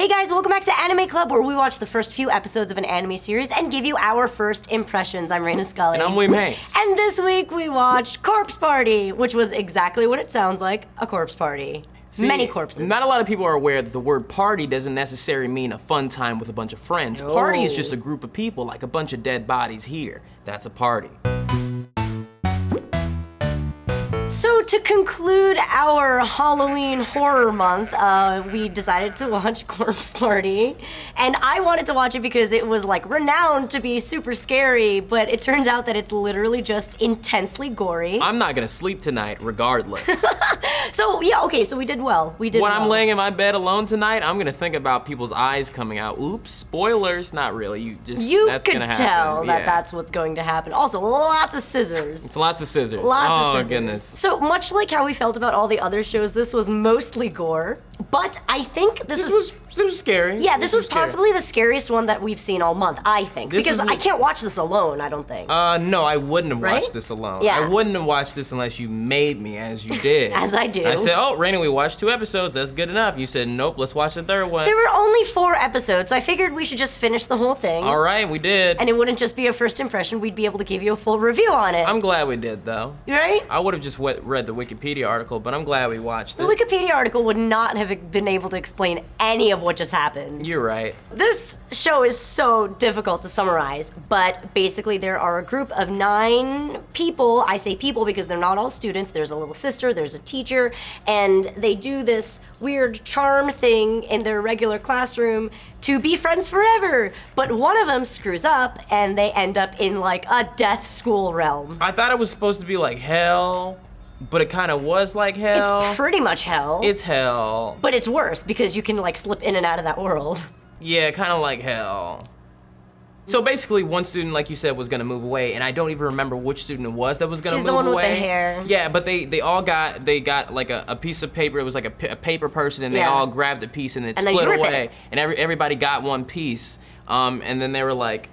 Hey guys, welcome back to Anime Club, where we watch the first few episodes of an anime series and give you our first impressions. I'm Reina Scully. And I'm William Haynes. And this week we watched Corpse Party, which was exactly what it sounds like, a corpse party. See, many corpses. Not a lot of people are aware that the word party doesn't necessarily mean a fun time with a bunch of friends. No. Party is just a group of people, like a bunch of dead bodies here. That's a party. So to conclude our Halloween horror month, we decided to watch Corpse Party. And I wanted to watch it because it was like renowned to be super scary, but it turns out that it's literally just intensely gory. I'm not gonna sleep tonight regardless. So yeah, okay, so we did well. We did When well. I'm laying in my bed alone tonight, I'm gonna think about people's eyes coming out. Oops, spoilers, not really. You that's could gonna happen. tell that Yeah. that's what's going to happen. Also, lots of scissors. It's lots of scissors. Lots oh, of scissors. Goodness. So much like how we felt about all the other shows, this was mostly gore, but I think this was scary. Yeah, this was scary. possibly the scariest one that we've seen all month, I think. This because is I can't watch this alone, I don't think. No, I wouldn't have Right? watched this alone. Yeah. I wouldn't have watched this unless you made me, as you did. As I do. I said, oh, Reina, we watched 2 episodes, that's good enough. You said, nope, let's watch the 3rd one. There were only 4 episodes, so I figured we should just finish the whole thing. All right, we did. And it wouldn't just be a first impression, we'd be able to give you a full review on it. I'm glad we did, though. Right? I would have just read the Wikipedia article, but I'm glad we watched The it. Wikipedia article would not have been able to explain any of what just happened. You're right. This show is so difficult to summarize, but basically there are a group of 9 people. I say people because they're not all students. There's a little sister, there's a teacher, and they do this weird charm thing in their regular classroom to be friends forever. But one of them screws up and they end up in like a death school realm. I thought it was supposed to be like hell, but it kind of was like hell. It's pretty much hell. It's hell. But it's worse because you can like slip in and out of that world. Yeah, kind of like hell. So basically, one student, like you said, was gonna move away, and I don't even remember which student it was that was gonna She's move away. the one with the hair. Yeah, but they got like a piece of paper. It was like a paper person, and they Yeah. all grabbed a piece, and it And then split you rip away, it. and everybody got one piece. And then they were like,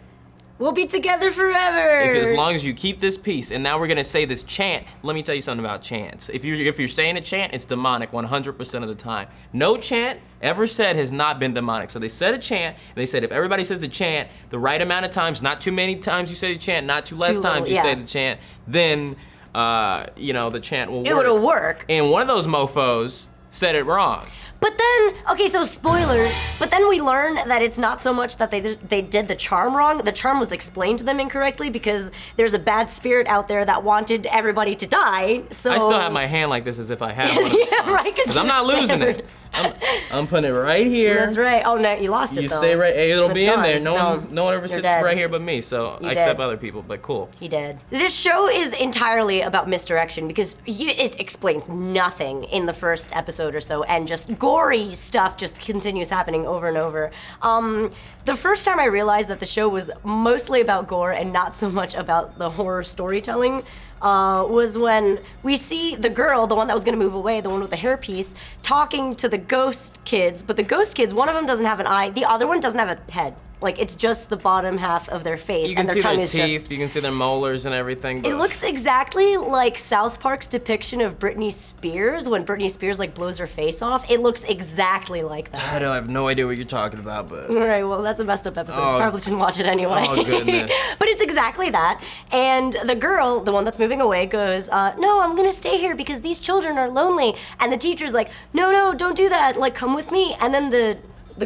We'll be together forever. as long as you keep this piece, and now we're gonna say this chant. Let me tell you something about chants. If you're saying a chant, it's demonic 100% of the time. No chant ever said has not been demonic. So they said a chant, and they said if everybody says the chant the right amount of times, not too many times you say the chant, not too less Too little, times you yeah. say the chant, then the chant will work. It would work. And one of those mofos said it wrong. But then, okay, so spoilers, but then we learn that it's not so much that they did the charm wrong. The charm was explained to them incorrectly because there's a bad spirit out there that wanted everybody to die, so... I still have my hand like this as if I had one. Yeah, right, because I'm not losing it. I'm putting it right here. That's right. Oh, no, you lost it, You though. stay right. It'll It's be in gone. there. No one ever you're sits dead. right here but me. So You except dead. other people. But cool. He did. This show is entirely about misdirection because it explains nothing in the first episode or so, and just gory stuff just continues happening over and over. The first time I realized that the show was mostly about gore and not so much about the horror storytelling was when we see the girl, the one that was gonna move away, the one with the hairpiece, talking to the ghost kids, but the ghost kids, one of them doesn't have an eye, the other one doesn't have a head. Like, it's just the bottom half of their face, You and can their see tongue their is teeth. just... You can see their molars and everything. But It looks exactly like South Park's depiction of Britney Spears when Britney Spears like blows her face off. It looks exactly like that. I have no idea what you're talking about, but All right, well, that's a messed up episode. Oh. Probably shouldn't watch it anyway. Oh, goodness. But it's exactly that. And the girl, the one that's moving away, goes, no, I'm gonna stay here because these children are lonely. And the teacher's like, no, don't do that. Like, come with me. And then the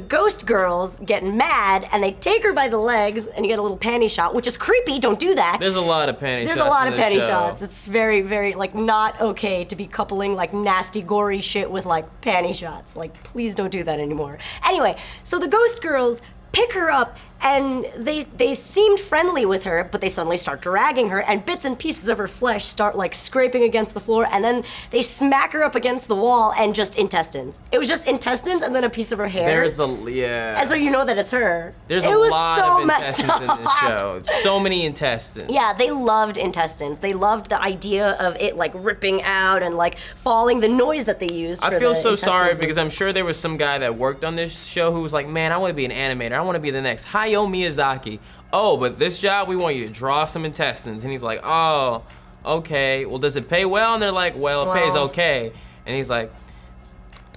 ghost girls get mad and they take her by the legs and you get a little panty shot, which is creepy. Don't do that. there's a lot of panty shots. There's a lot in of this panty show. shots. It's very, very, like, not okay to be coupling, like, nasty, gory shit with, like, panty shots. Like, please don't do that anymore. Anyway, so the ghost girls pick her up and they seemed friendly with her, but they suddenly start dragging her, and bits and pieces of her flesh start like scraping against the floor, and then they smack her up against the wall, and just intestines. It was just intestines and then a piece of her hair. Yeah. And so you know that it's her. There's it a was lot so of messed intestines in this up. show. So many intestines. Yeah, they loved intestines. They loved the idea of it like ripping out and like falling, the noise that they used for I feel the so sorry intestines because was- I'm sure there was some guy that worked on this show who was like, man, I want to be an animator. I want to be the next Hayao Miyazaki. Oh, but this job, we want you to draw some intestines. And he's like, oh, okay. Well, does it pay well? And they're like, well, it pays Well. okay. And he's like,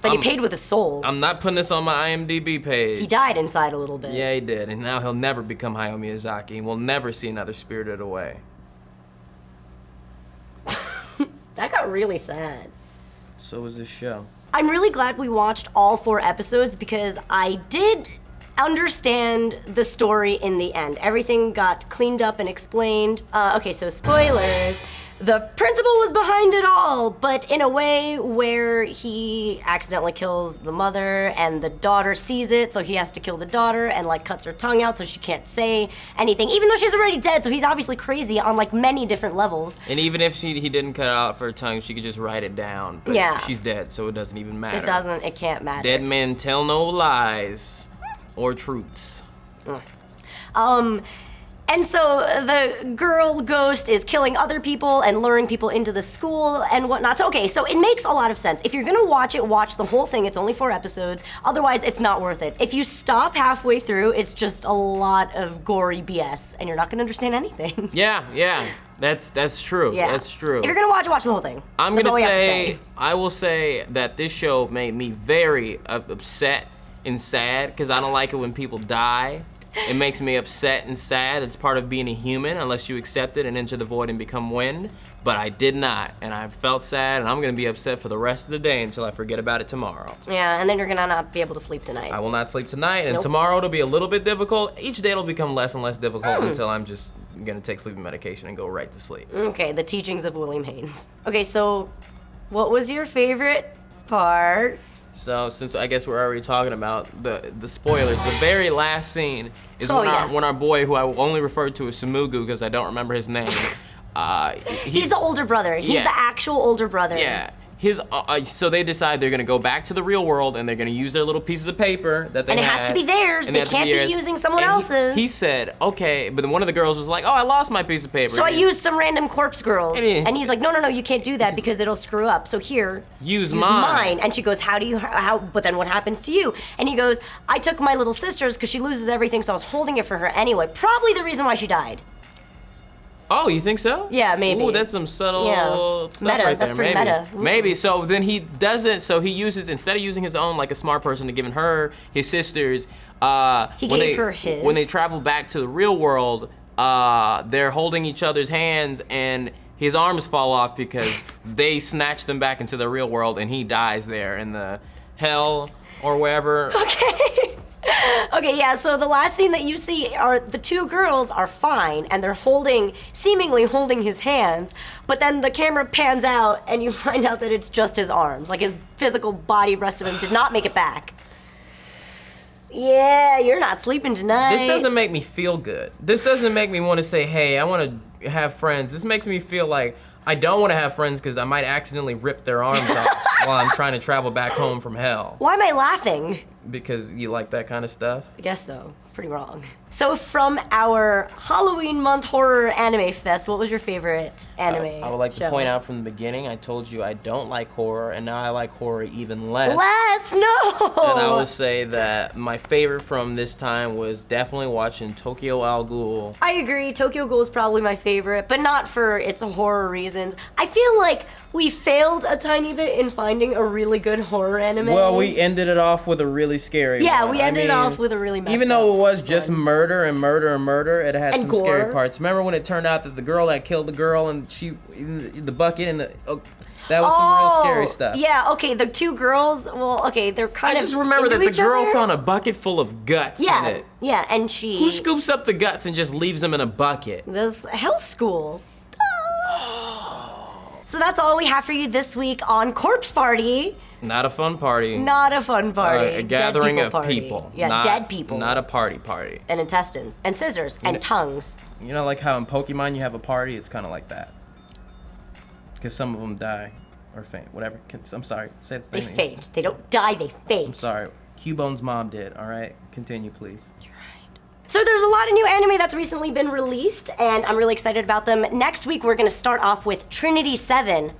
Then he paid with his soul. I'm not putting this on my IMDb page. He died inside a little bit. Yeah, he did, and now he'll never become Hayao Miyazaki, and we'll never see another Spirited Away. That got really sad. So was this show. I'm really glad we watched all 4 episodes because I did understand the story in the end. Everything got cleaned up and explained. Okay, so spoilers. The principal was behind it all, but in a way where he accidentally kills the mother and the daughter sees it, so he has to kill the daughter and like cuts her tongue out so she can't say anything, even though she's already dead, so he's obviously crazy on like many different levels. And even if he didn't cut out for her tongue, she could just write it down. But yeah. She's dead, so it doesn't even matter. It can't matter. Dead men tell no lies or truths. And so the girl ghost is killing other people and luring people into the school and whatnot. So, okay, so it makes a lot of sense. If you're gonna watch it, watch the whole thing. It's only 4 episodes. Otherwise, it's not worth it. If you stop halfway through, it's just a lot of gory BS, and you're not gonna understand anything. Yeah. That's true. Yeah. That's true. If you're gonna watch it, watch the whole thing. I'm That's gonna all we have to say, I will say that this show made me very upset and sad, because I don't like it when people die. It makes me upset and sad. It's part of being a human, unless you accept it and enter the void and become wind. But I did not, and I felt sad, and I'm gonna be upset for the rest of the day until I forget about it tomorrow. Yeah, and then you're gonna not be able to sleep tonight. I will not sleep tonight, and tomorrow it'll be a little bit difficult. Each day it'll become less and less difficult until I'm just gonna take sleeping medication and go right to sleep. Okay, the teachings of William Haynes. Okay, so what was your favorite part? So, since I guess we're already talking about the spoilers, the very last scene is when our boy, who I will only refer to as Samugu because I don't remember his name. He's the older brother. He's the actual older brother. Yeah. So they decide they're gonna go back to the real world and they're gonna use their little pieces of paper that they And it had, has to be theirs. They can't be using someone else's. He said, okay, but then one of the girls was like, oh, I lost my piece of paper. So I used some random corpse girls. And he's like, no, you can't do that because it'll screw up. So here, use mine. And she goes, but then what happens to you? And he goes, I took my little sister's because she loses everything, so I was holding it for her anyway. Probably the reason why she died. Oh, you think so? Yeah, maybe. Ooh, that's some subtle stuff meta. right there. That's pretty meta. Ooh. Maybe. So then he doesn't. So he uses, instead of using his own like a smart person to giving her his sister's. He gave her his. When they travel back to the real world, they're holding each other's hands and his arms fall off because they snatch them back into the real world and he dies there in the hell or wherever. Okay. Okay, yeah, so the last scene that you see are the 2 girls are fine and they're seemingly holding his hands, but then the camera pans out and you find out that it's just his arms. Like his physical body, rest of him did not make it back. Yeah, you're not sleeping tonight. This doesn't make me feel good. This doesn't make me want to say, hey, I want to have friends. This makes me feel like I don't want to have friends because I might accidentally rip their arms off while I'm trying to travel back home from hell. Why am I laughing? Because you like that kind of stuff? I guess so. Pretty wrong. So from our Halloween month horror anime fest, what was your favorite anime I would like show? to point out from the beginning, I told you I don't like horror, and now I like horror even less. No! And I will say that my favorite from this time was definitely watching Tokyo Al Ghul. I agree, Tokyo Ghoul is probably my favorite, but not for its horror reasons. I feel like we failed a tiny bit in finding a really good horror anime. Well, we ended it off with a really scary one. We ended off with a really messed even though up it was just murder and murder and murder, it had and some gore. scary parts. Remember when it turned out that the girl that killed the girl and she, the bucket and the, that was some real scary stuff. Yeah, okay, the 2 girls, well, okay, they're kind of I just remember that the each girl other. found a bucket full of guts in it. Yeah, and she... Who scoops up the guts and just leaves them in a bucket? This health school. So that's all we have for you this week on Corpse Party. Not a fun party. Not a fun party. A gathering dead of party. people. Yeah, dead people. Not a party. And intestines, and scissors, and tongues. You know, like how in Pokemon you have a party? It's kind of like that. Because some of them die or faint, whatever. I'm sorry, say the thing. They faint. They don't die, they faint. I'm sorry. Cubone's mom did, all right? Continue, please. So there's a lot of new anime that's recently been released, and I'm really excited about them. Next week, we're going to start off with Trinity 7.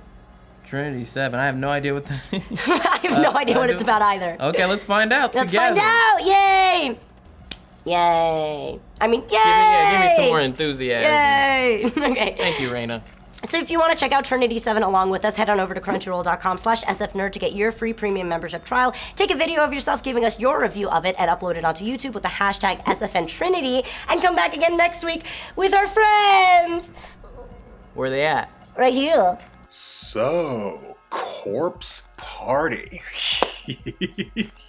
Trinity 7, I have no idea what that is. I have no idea what it's about either. Okay, let's find out Let's together. find out! Yay! Yay! I mean, yay! Give me some more enthusiasm. Yay! Okay. Thank you, Reina. So if you want to check out Trinity 7 along with us, head on over to crunchyroll.com/sfnerd to get your free premium membership trial. Take a video of yourself giving us your review of it and upload it onto YouTube with the hashtag SFNTrinity, and come back again next week with our friends. Where are they at? Right here. So, corpse party.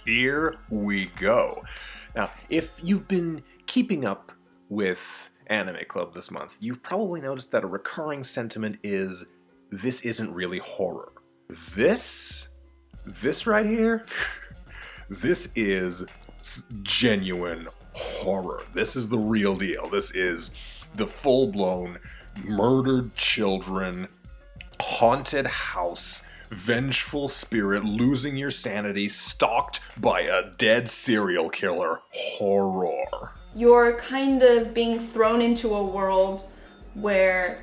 Here we go. Now, if you've been keeping up with Anime Club this month, you've probably noticed that a recurring sentiment is, this isn't really horror. This right here, this is genuine horror. This is the real deal. This is the full-blown murdered children, haunted house, vengeful spirit, losing your sanity, stalked by a dead serial killer horror. You're kind of being thrown into a world where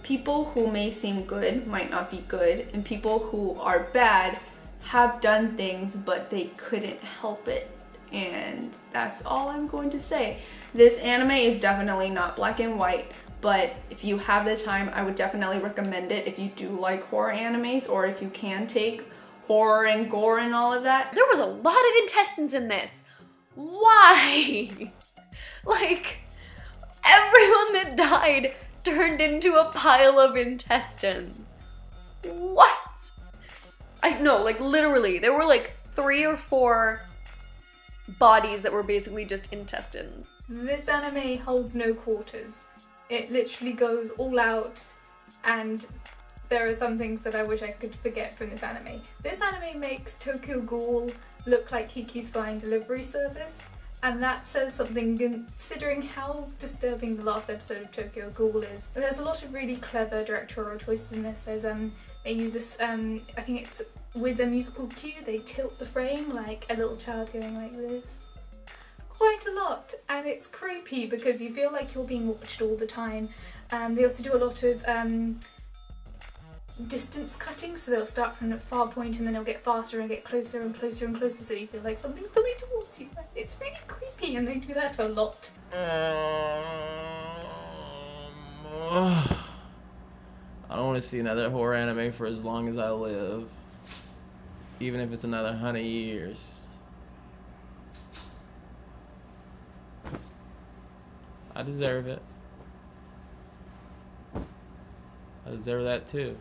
people who may seem good might not be good, and people who are bad have done things but they couldn't help it. And that's all I'm going to say. This anime is definitely not black and white, but if you have the time, I would definitely recommend it if you do like horror animes, or if you can take horror and gore and all of that. There was a lot of intestines in this. Why? Like, everyone that died turned into a pile of intestines. What? I know, like literally, there were like 3 or 4 bodies that were basically just intestines. This anime holds no quarters. It literally goes all out, and there are some things that I wish I could forget from this anime. This anime makes Tokyo Ghoul look like Kiki's Flying Delivery Service, and that says something considering how disturbing the last episode of Tokyo Ghoul is. There's a lot of really clever directorial choices in this. There's they use this, I think it's with a musical cue, they tilt the frame like a little child going like this. Quite a lot, and it's creepy because you feel like you're being watched all the time. They also do a lot of distance cutting, so they'll start from a far point and then it'll get faster and get closer and closer and closer, so you feel like something's coming towards you. It's really creepy, and they do that a lot. I don't want to see another horror anime for as long as I live, even if it's another 100 years. I deserve it. I deserve that too.